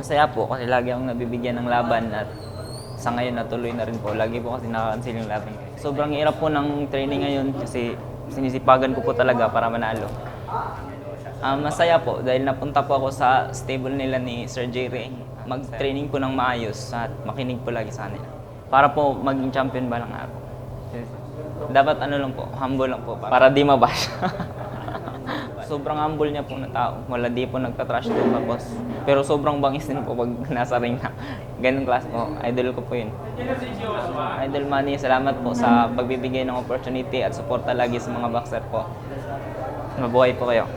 Masaya po kasi lagi akong nabibigyan ng laban at sa ngayon natuloy na rin po. Lagi po kasi nakakancel yung laban. Sobrang hirap po ng training ngayon kasi sinisipagan ko po talaga para manalo. Masaya po dahil napunta po ako sa stable nila ni Sir Jerry. Mag-training po ng maayos at makinig po lagi sa kanila. Para po maging champion ba ng araw. Dapat ano lang po, humble lang po para di mabash. Sobrang humble niya po na tao. Wala di po nagtatrash po tapos. Pero sobrang bangis din po pag nasa ring na. Ganun klase po. Idol ko po yun. Idol Manny, salamat po sa pagbibigay ng opportunity at suporta lagi sa mga boxer po. Mabuhay po kayo.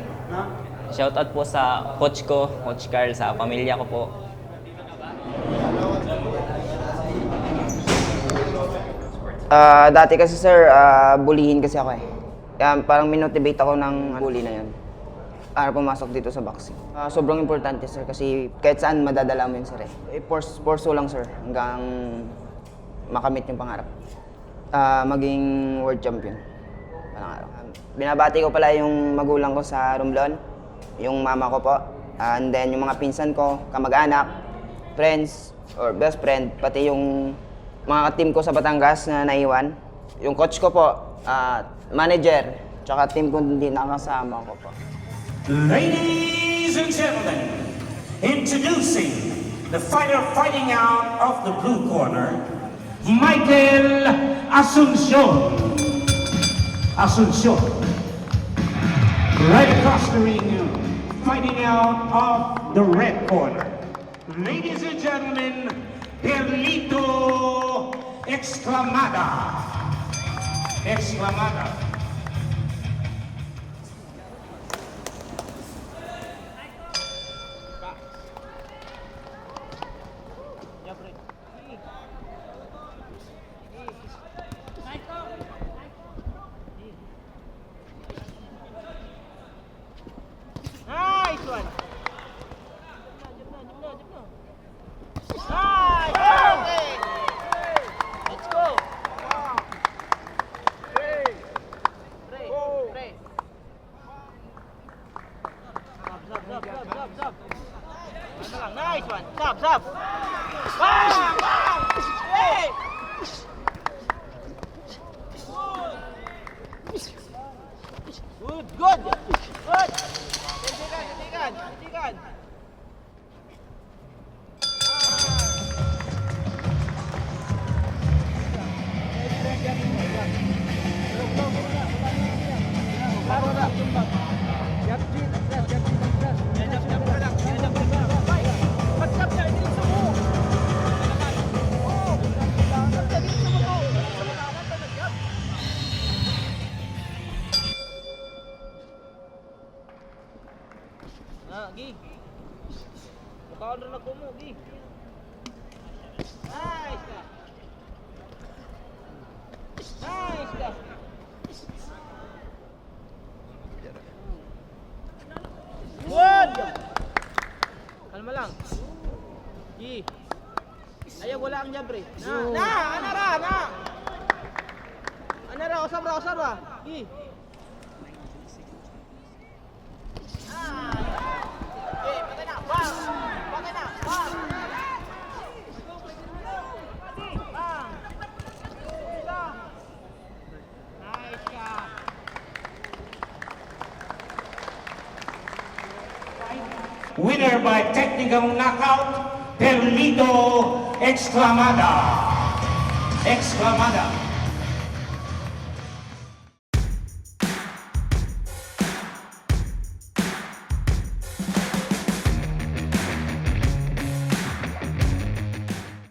Shoutout po sa coach ko, Coach Carl, sa pamilya ko po. Dati kasi sir, bulihin kasi ako eh. Kaya parang minotivate ako ng bully na yun para pumasok dito sa boxing. Sobrang importante sir kasi kahit saan madadala mo yun sir eh. Force lang sir hanggang makamit yung pangarap. Maging world champion. Binabati ko pala yung magulang ko sa Romblon, yung mama ko po, and then yung mga pinsan ko, kamag-anak, friends or best friend, pati yung mga team ko sa Batangas na naiwan. Yung coach ko po, manager, tsaka team ko hindi nakasama ko po. Ladies and gentlemen, introducing the fighter fighting out of the blue corner, Michael Asuncion. Asuncion. Right across the ring, fighting out of the red corner. Ladies and gentlemen, Perlito Exclamada. Exclamada. Nice one. Let's go. Nice one. Stop. Bang! Hey! Good. Hentikan. Gi. Mukhaon rin ako mo, Gi. Nice ka. Good! Kalma lang. Gi. Ayaw, wala ang jabre. Anara, osar ba? Gi. Winner by technical knockout, Perlito Exclamada. Exclamada.